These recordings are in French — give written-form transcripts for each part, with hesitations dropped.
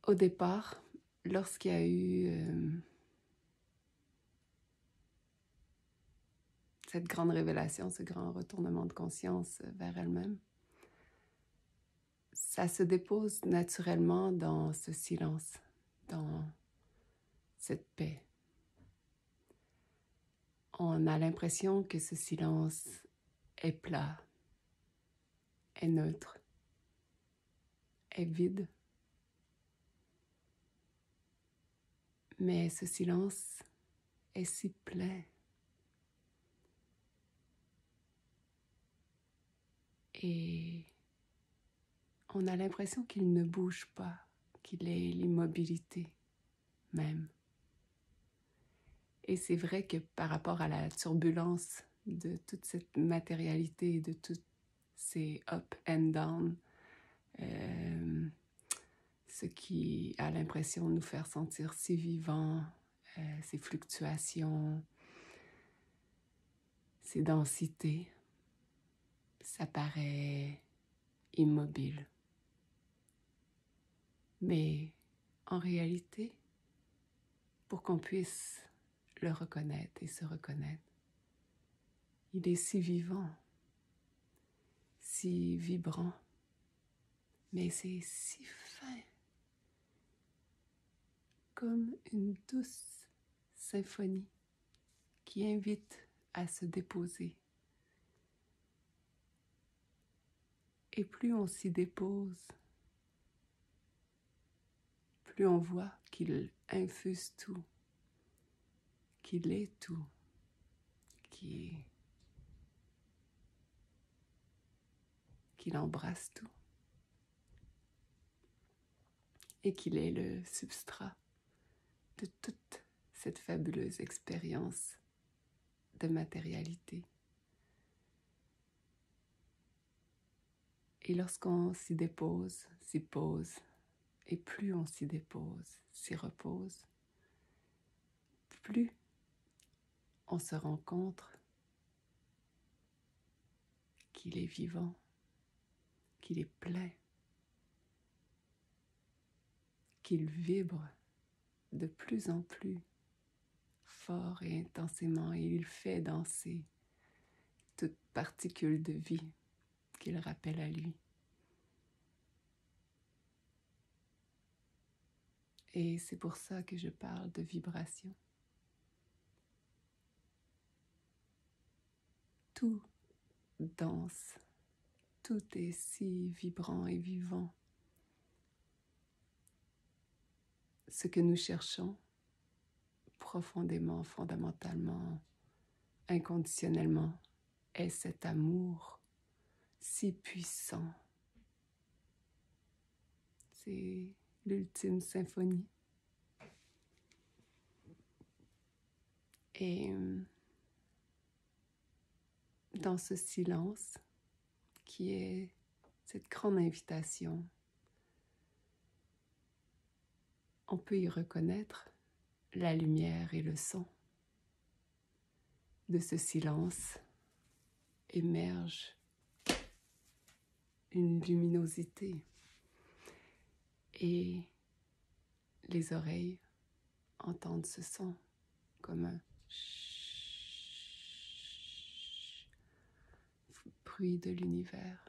Au départ, lorsqu'il y a eu cette grande révélation, ce grand retournement de conscience vers elle-même, ça se dépose naturellement dans ce silence, dans cette paix. On a l'impression que ce silence est plat, est neutre, est vide. Mais ce silence est si plein. Et on a l'impression qu'il ne bouge pas, qu'il est l'immobilité même. Et c'est vrai que par rapport à la turbulence de toute cette matérialité, de tous ces up and down, ce qui a l'impression de nous faire sentir si vivants, ces fluctuations, ces densités, ça paraît immobile. Mais en réalité, pour qu'on puisse le reconnaître et se reconnaître, il est si vivant, si vibrant, mais c'est si fin, comme une douce symphonie qui invite à se déposer. Et plus on s'y dépose, plus on voit qu'il infuse tout, qu'il est tout, qu'il embrasse tout, et qu'il est le substrat de toute cette fabuleuse expérience de matérialité. Et lorsqu'on s'y dépose, s'y pose, et plus on s'y dépose, s'y repose, plus on se rencontre qu'il est vivant, qu'il est plein, qu'il vibre de plus en plus fort et intensément, et il fait danser toute particule de vie qu'il rappelle à lui. Et c'est pour ça que je parle de vibration. Tout danse, tout est si vibrant et vivant. Ce que nous cherchons profondément, fondamentalement, inconditionnellement, est cet amour si puissant. C'est l'ultime symphonie. Et dans ce silence, qui est cette grande invitation, on peut y reconnaître la lumière et le son. De ce silence émerge une luminosité et les oreilles entendent ce son comme un bruit de l'univers.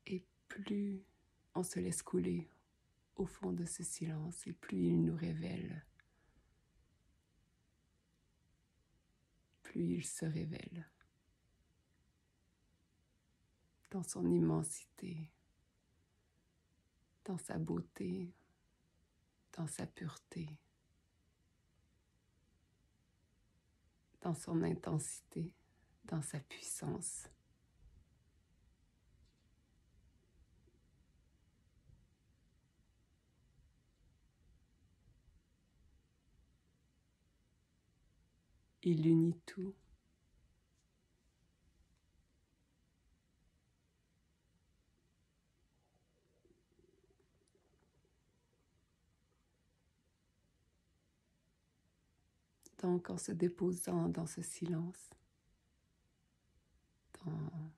Et plus on se laisse couler au fond de ce silence, et plus il nous révèle, plus il se révèle dans son immensité, dans sa beauté, dans sa pureté, dans son intensité, dans sa puissance. Il unit tout. Donc, en se déposant dans ce silence, dans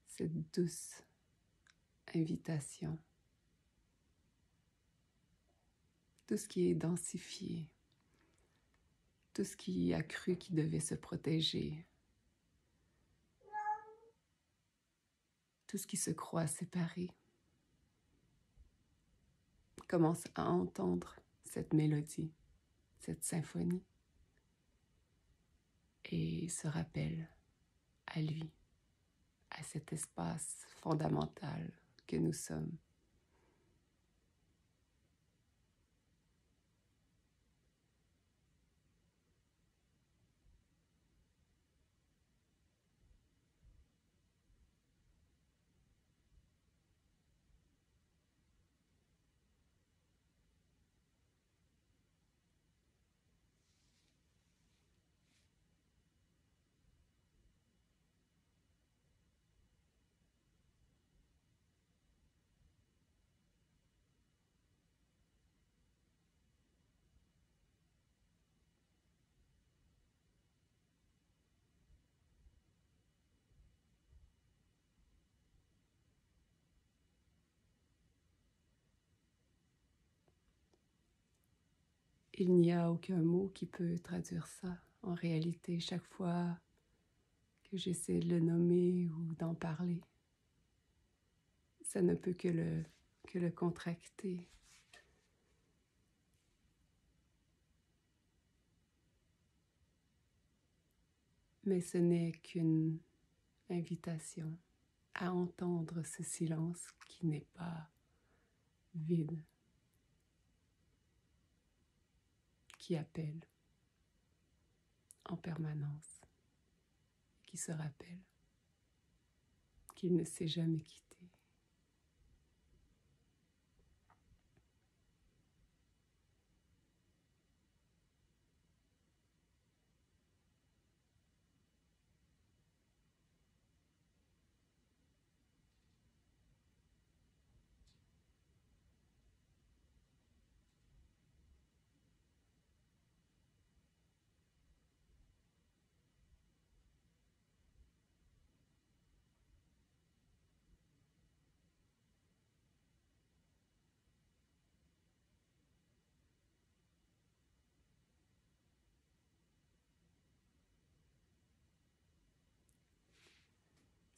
cette douce invitation. Tout ce qui est densifié, tout ce qui a cru qu'il devait se protéger, tout ce qui se croit séparé, commence à entendre cette mélodie, cette symphonie, et se rappelle à lui, à cet espace fondamental que nous sommes. Il n'y a aucun mot qui peut traduire ça. En réalité, chaque fois que j'essaie de le nommer ou d'en parler, ça ne peut que le contracter. Mais ce n'est qu'une invitation à entendre ce silence qui n'est pas vide, qui appelle en permanence, qui se rappelle qu'il ne s'est jamais quitté.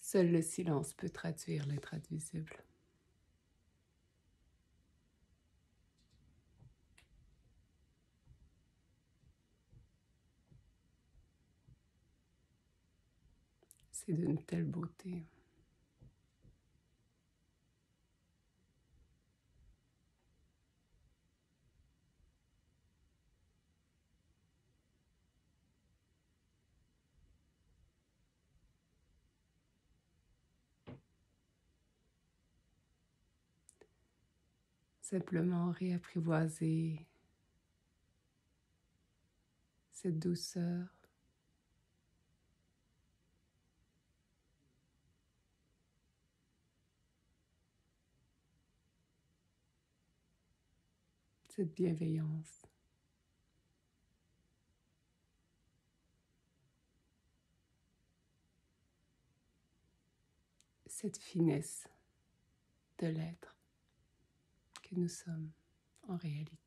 Seul le silence peut traduire l'intraduisible. C'est d'une telle beauté. Simplement réapprivoiser cette douceur, cette bienveillance. Cette finesse de l'être que nous sommes en réalité.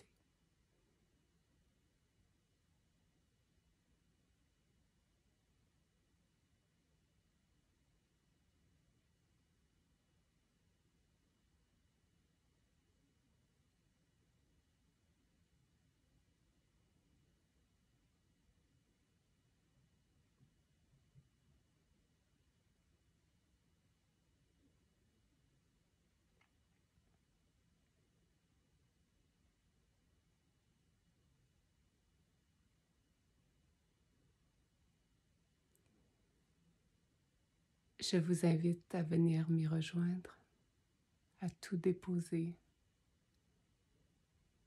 Je vous invite à venir m'y rejoindre, à tout déposer,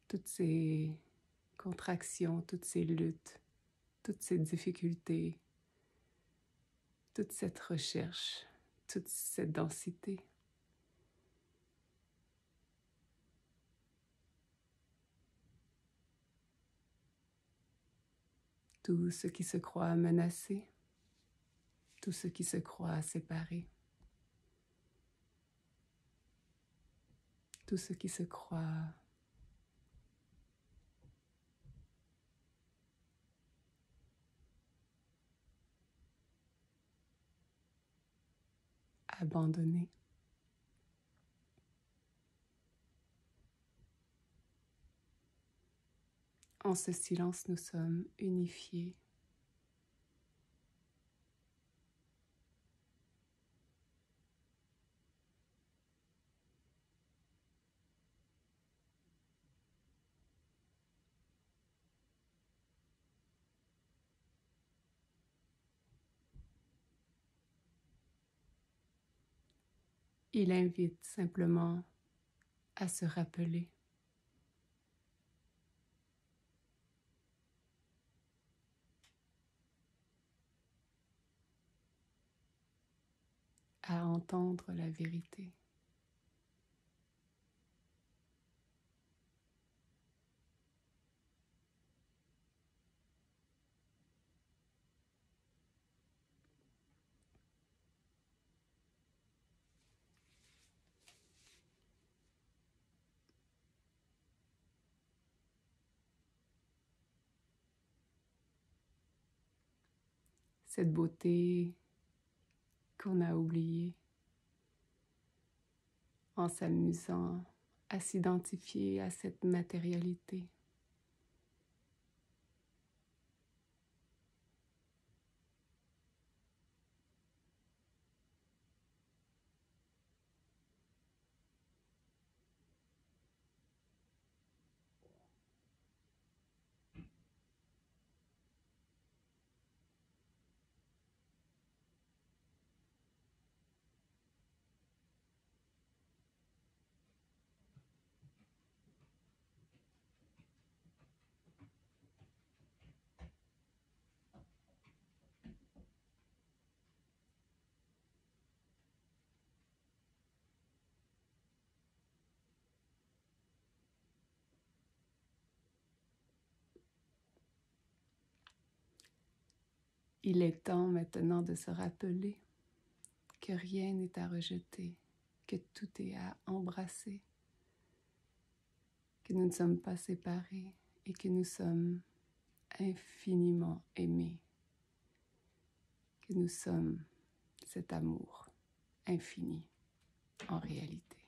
toutes ces contractions, toutes ces luttes, toutes ces difficultés, toute cette recherche, toute cette densité. Tout ce qui se croit menacé, tout ce qui se croit séparé. tout ce qui se croit abandonné. En ce silence, nous sommes unifiés. Il invite simplement à se rappeler à entendre la vérité. Cette beauté qu'on a oubliée en s'amusant à s'identifier à cette matérialité. Il est temps maintenant de se rappeler que rien n'est à rejeter, que tout est à embrasser, que nous ne sommes pas séparés et que nous sommes infiniment aimés, que nous sommes cet amour infini en réalité.